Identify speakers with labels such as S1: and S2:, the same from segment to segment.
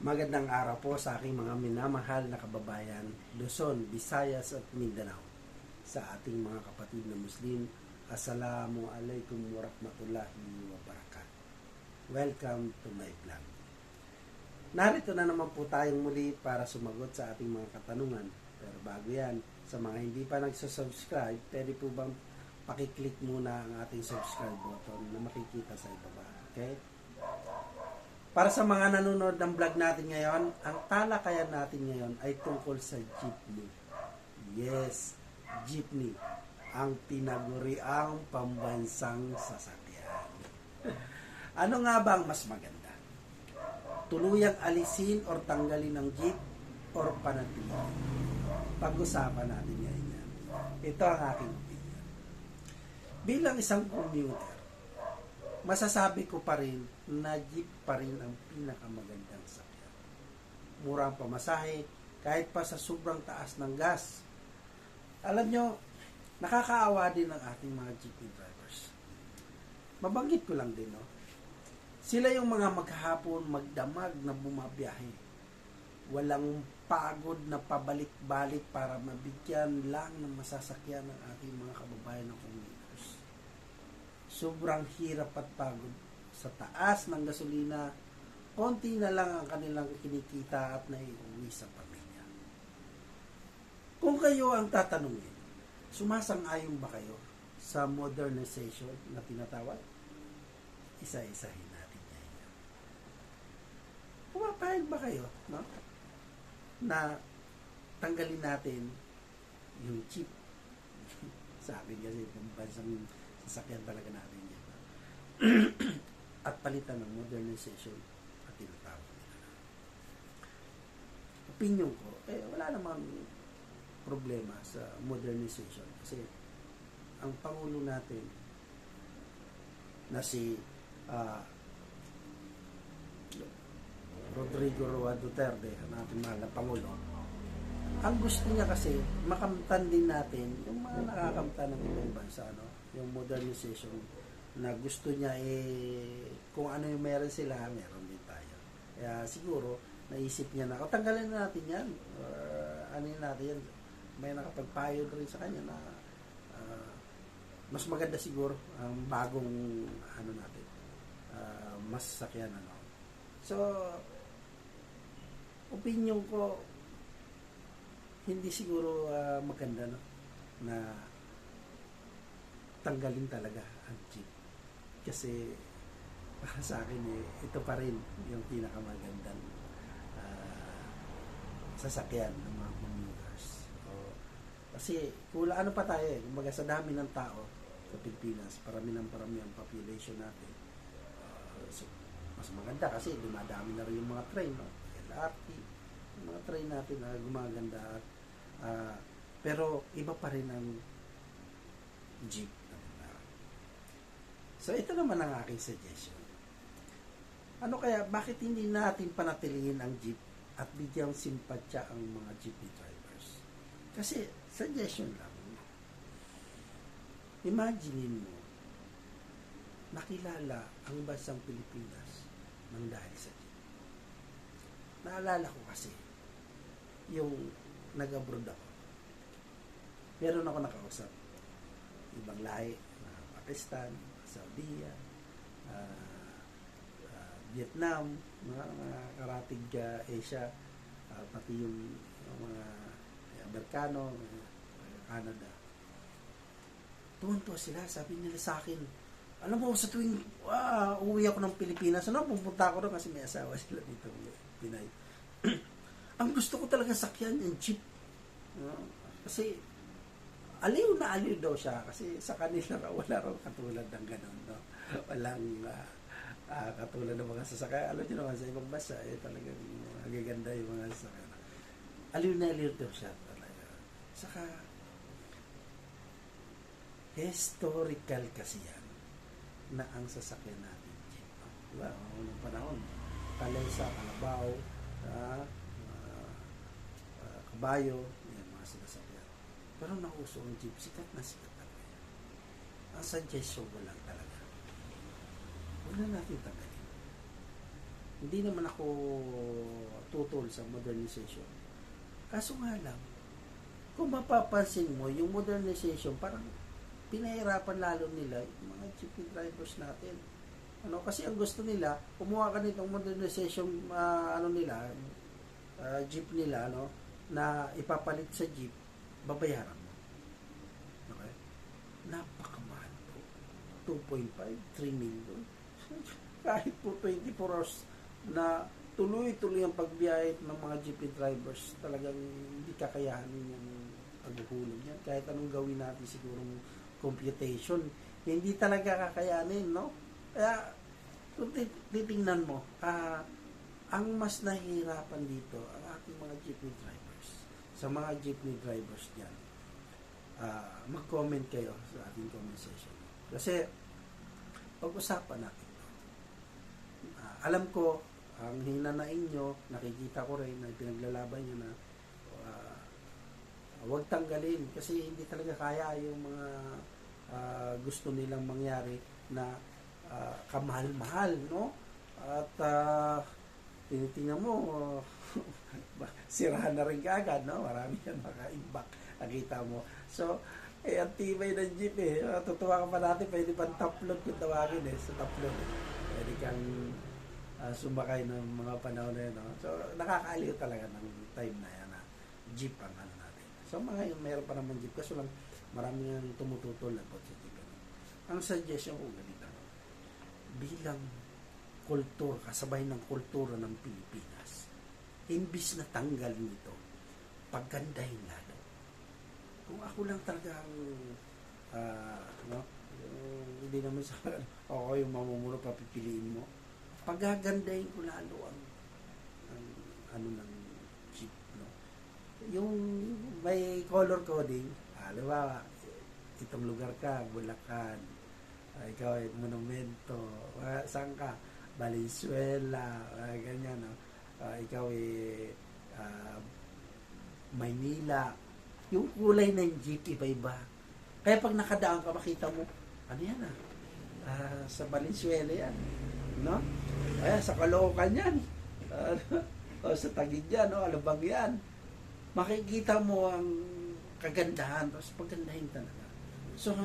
S1: Magandang araw po sa aking mga minamahal na kababayan, Luzon, Visayas at Mindanao. Sa ating mga kapatid na Muslim, Assalamu alaikum warahmatullahi wabarakatuh. Welcome to my vlog. Narito na naman po tayong muli para sumagot sa ating mga katanungan. Pero bago yan, sa mga hindi pa nagsasubscribe, pwede po bang pakiclick muna ang ating subscribe button na makikita sa ibaba. Okay? Para sa mga nanonood ng vlog natin ngayon, ang talakayan natin ngayon ay tungkol sa jeepney. Yes, jeepney. Ang tinaguriang pambansang sasakyan. Ano nga ba ang mas maganda? Tuluyang alisin or tanggalin ng jeep or panatilihin? Pag-usapan natin ngayon yan. Ito ang aking opinion. Bilang isang commuter, masasabi ko pa rin na jeep pa rin ang pinakamagandang sakyan. Murang pamasahe, kahit pa sa sobrang taas ng gas. Alam nyo, nakakaawa din ang ating mga jeepney drivers. Mabanggit ko lang din, no? Sila yung mga maghapon, magdamag na bumabiyahe. Walang pagod na pabalik-balik para mabigyan lang ng masasakyan ng ating mga kababayan ng commuters. Sobrang hirap at pagod sa taas ng gasolina, konti na lang ang kanilang kinikita at naiuwi sa pamilya. Kung kayo ang tatanungin, sumasang-ayon ba kayo sa modernization na tinatawag? Isa-isahin natin yan. Pumapayag ba kayo, no? Na tanggalin natin yung jeep? Sabi kasi, pambansang sasakyan talaga natin yan. At palitan ng modernization at tinatawag nila. Opinion ko, wala namang problema sa modernization kasi ang Pangulo natin na si Rodrigo Roa Duterte, ang ating mahal na Pangulo, ang gusto niya kasi makamtan din natin yung mga nakakamtan ng ibang bansa, no? Yung modernization na gusto niya kung ano yung meron sila, meron din tayo. Kaya siguro naisip niya na tanggalin na natin yan or anin natin yan. May nakapagpayo rin sa kanya na mas maganda siguro ang bagong ano natin, mas sakyan ano. So opinion ko, hindi siguro maganda, no, na tanggalin talaga ang jeep. Kasi para sa akin ito pa rin yung pinakamagandang sasakyan ng mga commuters. Kasi ano pa tayo kumbaga sa dami ng tao sa Pilipinas, parami ang population natin. So, mas maganda kasi dumadami na rin yung mga train, no? LRT, yung mga train natin na gumaganda. Pero iba pa rin ang jeep. So, ito naman ang aking suggestion. Ano kaya, bakit hindi natin panatilihin ang jeep at bigyang simpatya ang mga jeepney drivers? Kasi, suggestion lang. Imagine mo, nakilala ang bansang Pilipinas nang dahil sa jeep. Naalala ko kasi, yung nag-abroad ako. Meron ako nakausap. Ibang lahi, Pakistan, Saudi, Vietnam, mga karatig Asia, pati yung mga Amerikano, Canada. Tuwan-tuwa sila, sabi nila sa akin, alam mo, sa tuwing uwi ako ng Pilipinas, pupunta ako doon kasi may asawa sila dito, Pinay. Ang gusto ko talaga sakyan yung jeep. Kasi aliw na aliw daw siya kasi sa kanila wala raw katulad ng ganun, no? Walang katulad ng mga sasakyan. Alam niyo naman sa ibang bansa talagang magaganda yung mga sasakyan. Aliw na aliw daw siya talaga. Saka historical kasi yan na ang sasakyan natin jeep, no? Diba? Unang panahon, Kalaysa, Kalabaw, kabayo, yan mga sinasakyan. Pero nauso ang jeep, sikat na sikat talaga. Ang suggestion ko lang talaga, wala natin tanggalin. Hindi naman ako tutol sa modernization. Kaso nga lang, kung mapapansin mo, yung modernization, parang pinahirapan lalo nila yung mga jeepney drivers natin. Kasi ang gusto nila, kumuha ka nitong modernization, jeep nila, na ipapalit sa jeep, babayaran mo. Okay? Napakamahal po. 2.5, 3 million. Kahit po 24 hours na tuloy-tuloy ang pagbiyahe ng mga jeepney drivers, talagang hindi kakayanin yung paghuhulog niyan. Kahit anong gawin natin sigurong computation, hindi talaga kakayanin, no? Kaya, kung titingnan mo, ang mas nahihirapan dito, ang ating mga jeepney drivers. Sa mga jeepney drivers dyan, mag-comment kayo sa ating comment section. Kasi, pag-usapan natin ito. Alam ko, ang hinanain nyo, nakikita ko rin na pinaglalaban nyo na huwag tanggalin kasi hindi talaga kaya yung mga gusto nilang mangyari na kamahal-mahal, no? At tinitingnan mo, sirahan na rin kaagad, no? Marami yan maka-impact, nakita mo. So, ang tibay ng jeep tutuwa ka pa natin, pwede pang top load kung tawagin sa top load. Pwede kang sumakay ng mga panahon na yun, no? So, nakakaaliw talaga ng time na yan na jeep ang natin. So, mayroon pa naman jeep kasi lang marami nang tumututol na po sa jeep. Ang suggestion ko ganito, bilang kultura, kasabay ng kultura ng Pilipinas, imbis na tanggalin ito, paggandahin lalo. Kung ako lang talagang hindi naman sa ako yung mamumuno, papipiliin mo, pagagandahin ko lalo ang ng jeep, no? Yung may color coding, diba, itong lugar ka, Bulacan, ikaw ay Monumento, saan ka? Valenzuela, ganyan, no? Ikaw ay Maynila. Yung kulay ng jeep, iba-iba. Kaya pag nakadaan ka, makita mo, ano yan sa Valenzuela yan, no? Sa Caloocan yan, o sa Taguig yan, Alabang yan. Makikita mo ang kagandahan, tapos paggandahin talaga. So,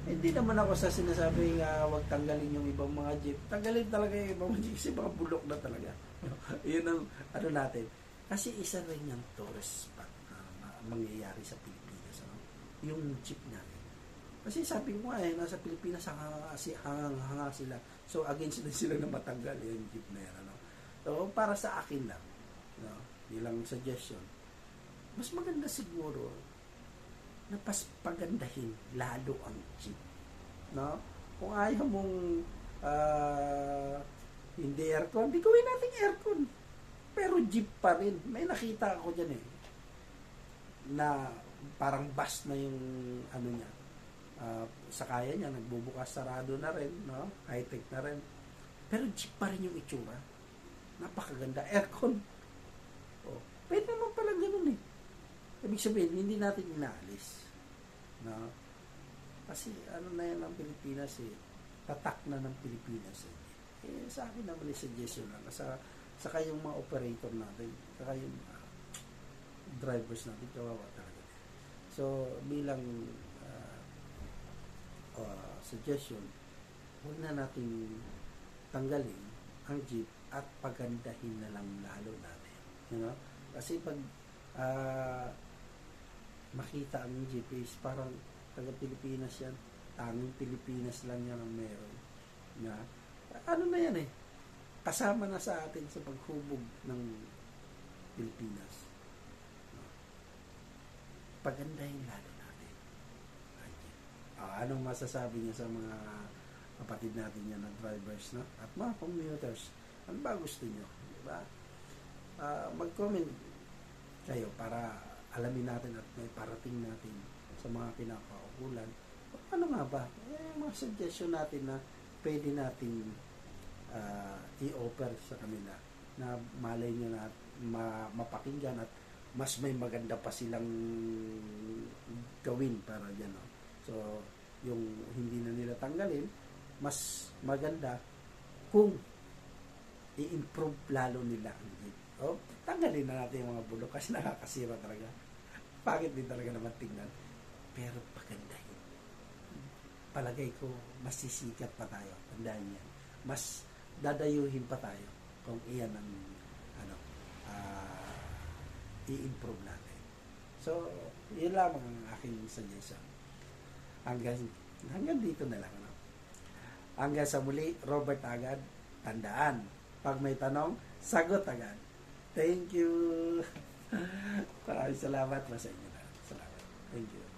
S1: hindi naman ako sa sinasabi wag tanggalin yung ibang mga jeep. Tanggalin talaga yung ibang jeep kasi mga bulok na talaga. Yun ang natin. Kasi isa rin yung tourist spot na mangyayari sa Pilipinas. Yung jeep natin. Kasi sabi ko nasa Pilipinas hanga sila. So, against din sila na matanggal yung jeep na yan. So, para sa akin lang, bilang suggestion, mas maganda siguro na pagandahin lalo ang jeep. No? Kung ayaw mong hindi aircon, di gawin natin aircon. Pero jeep pa rin. May nakita ako dyan na parang bus na yung niya. Sa kaya niya, nagbubukas sarado na rin, no? High-tech na rin. Pero jeep pa rin yung itsura. Napakaganda. Aircon. Pwede naman pala ganun Ibig sabihin, hindi natin inaalis. No? Kasi na yan ang Pilipinas tatak na ng Pilipinas sa akin naman suggestion lang. Saka yung mga operator natin, saka yung drivers natin, kawawa talaga. So, bilang suggestion, huwag na natin tanggalin ang jeep at pagandahin na lang lalo natin. You know? Kasi pag makita ang jeep parang taga Pilipinas yan, tanging Pilipinas lang yan ang meron na na yan kasama na sa atin sa paghubog ng Pilipinas. Pagandahin lalo natin. Anong masasabi niya sa mga kapatid natin yan na drivers, no? At mga commuters, ano ba gusto niyo? Diba? Mag-comment kayo para alamin natin at may parating natin sa mga kinakaukulan. Ano nga ba? Mga suggestion natin na pwede natin i-offer sa kanila na malay nyo na mapakinggan at mas may maganda pa silang gawin para dyan. No? So, yung hindi na nila tanggalin, mas maganda kung i-improve lalo nila ang jeep. O, tanggalin na natin yung mga bulok kasi nakakasira talaga. Pangit din talaga naman tingnan. Pero pagandahin. Palagay ko, mas sisikat pa tayo. Tandaan yan. Mas dadayuhin pa tayo kung iyan ang i-improve natin. So, yun lamang ang aking suggestion. Hanggang dito na lang. Ano? Hanggang sa muli, Robert agad, tandaan. Pag may tanong, sagot agad. Thank you. Maraming salamat. Sa inyo na. Salamat. Thank you.